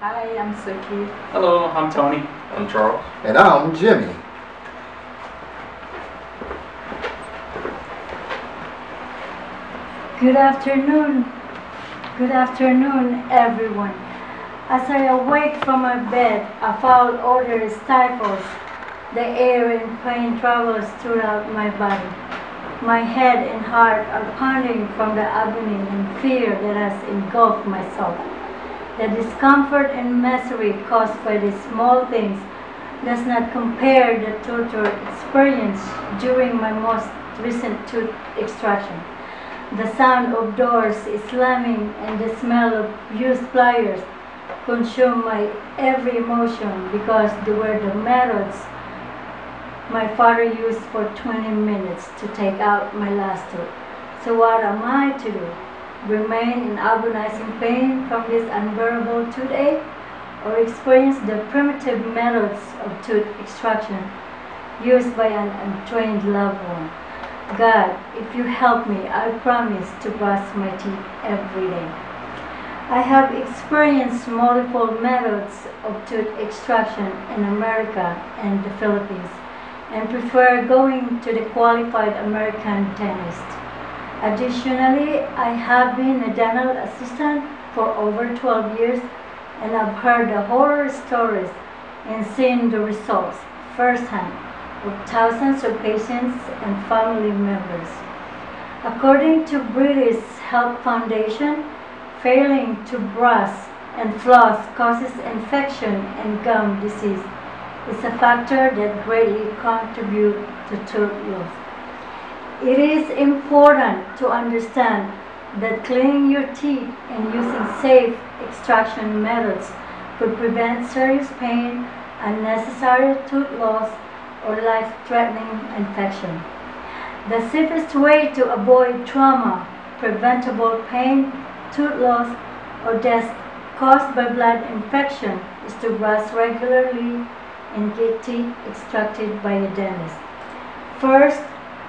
Hi, I'm Suki. Hello, I'm Tony. I'm Charles. And I'm Jimmy. Good afternoon. Good afternoon, everyone. As I awake from my bed, a foul odor stifles the air and pain travels throughout my body. My head and heart are pounding from the agony and fear that has engulfed my soul. The discomfort and misery caused by these small things does not compare the torture experienced during my most recent tooth extraction. The sound of doors slamming and the smell of used pliers consume my every emotion because they were the methods my father used for 20 minutes to take out my last tooth. So what am I to do? Remain in agonizing pain from this unbearable toothache, or experience the primitive methods of tooth extraction used by an untrained loved one? God, if you help me, I promise to brush my teeth every day. I have experienced multiple methods of tooth extraction in America and the Philippines, and prefer going to the qualified American dentist. Additionally, I have been a dental assistant for over 12 years, and I've heard the horror stories and seen the results firsthand of thousands of patients and family members. According to British Health Foundation, failing to brush and floss causes infection and gum disease is a factor that greatly contributes to tooth loss. It is important to understand that cleaning your teeth and using safe extraction methods could prevent serious pain, unnecessary tooth loss, or life-threatening infection. The safest way to avoid trauma, preventable pain, tooth loss, or death caused by blood infection is to brush regularly and get teeth extracted by a dentist. First,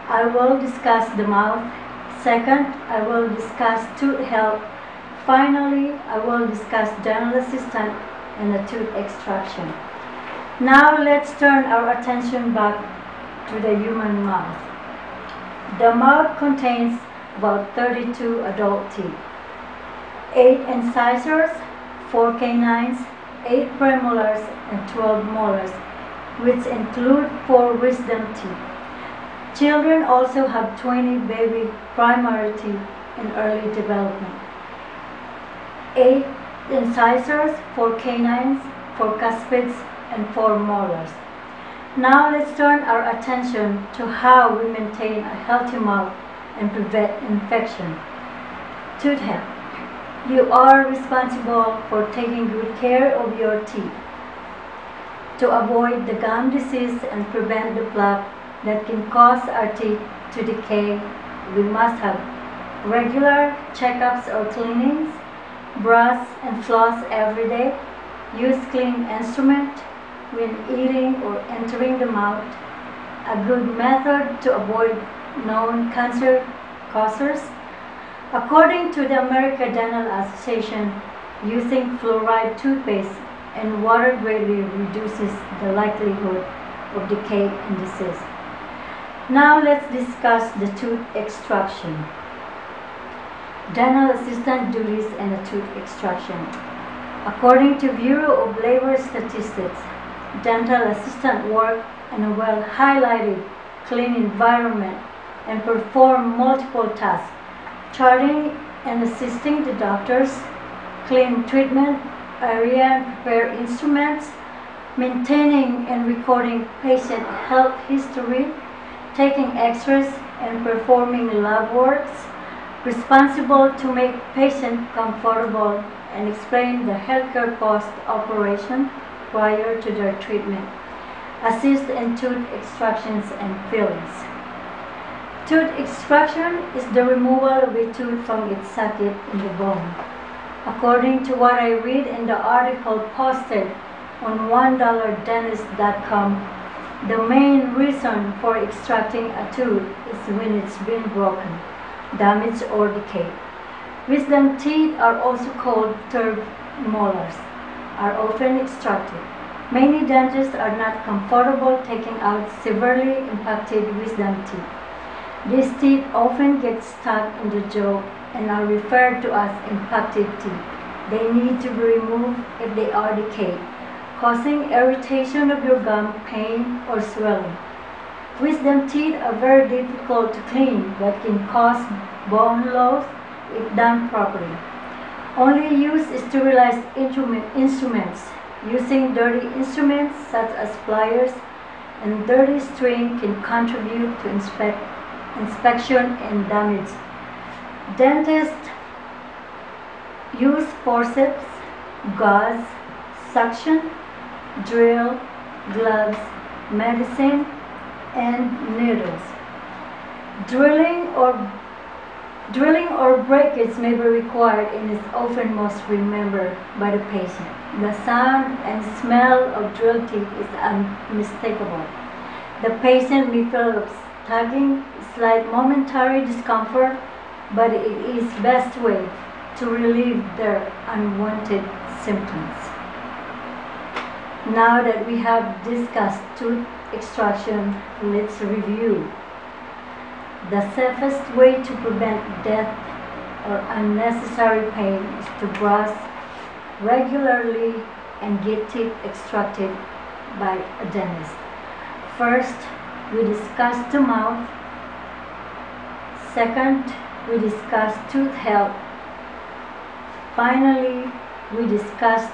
I will discuss the mouth. Second, I will discuss tooth health. Finally, I will discuss dental assistant and the tooth extraction. Now let's turn our attention back to the human mouth. The mouth contains about 32 adult teeth, 8 incisors, 4 canines, 8 premolars, and 12 molars, which include 4 wisdom teeth. Children also have 20 baby primary teeth in early development, 8 incisors, 4 canines, 4 cuspids, and 4 molars. Now let's turn our attention to how we maintain a healthy mouth and prevent infection. Tooth health. You are responsible for taking good care of your teeth. To avoid the gum disease and prevent the plaque that can cause our teeth to decay, we must have regular checkups or cleanings, brush and floss every day, use clean instrument when eating or entering the mouth, a good method to avoid known cancer causers. According to the American Dental Association, using fluoride toothpaste and water greatly reduces the likelihood of decay and disease. Now let's discuss the tooth extraction. Dental assistant duties and the tooth extraction. According to Bureau of Labor Statistics, dental assistant work in a well-highlighted, clean environment and perform multiple tasks, charting and assisting the doctors, clean treatment area, prepare instruments, maintaining and recording patient health history, taking x-rays and performing lab works, responsible to make patient comfortable and explain the healthcare cost operation prior to their treatment, assist in tooth extractions and fillings. Tooth extraction is the removal of a tooth from its socket in the bone. According to what I read in the article posted on $1dentist.com, the main reason for extracting a tooth is when it's been broken, damaged, or decayed. Wisdom teeth are also called third molars. are often extracted. Many dentists are not comfortable taking out severely impacted wisdom teeth. These teeth often get stuck in the jaw and are referred to as impacted teeth. They need to be removed if they are decayed, causing irritation of your gum, pain, or swelling. Wisdom teeth are very difficult to clean but can cause bone loss if done properly. Only use sterilized instruments. Using dirty instruments such as pliers and dirty string can contribute to inspection and damage. Dentists use forceps, gauze, suction, drill, gloves, medicine, and needles. Drilling or breakage may be required and is often most remembered by the patient. The sound and smell of drilled teeth is unmistakable. The patient may feel a tugging, slight momentary discomfort, but it is the best way to relieve their unwanted symptoms. Now that we have discussed tooth extraction, let's review. The safest way to prevent death or unnecessary pain is to brush regularly and get teeth extracted by a dentist. First, we discussed the mouth. Second, we discussed tooth health. Finally, we discussed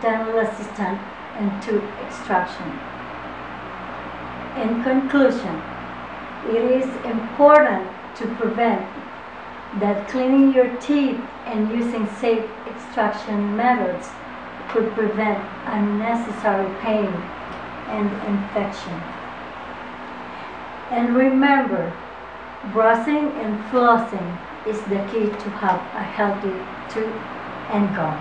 dental assistant and tooth extraction. In conclusion, it is important to prevent that cleaning your teeth and using safe extraction methods could prevent unnecessary pain and infection. And remember, brushing and flossing is the key to have a healthy tooth and gum.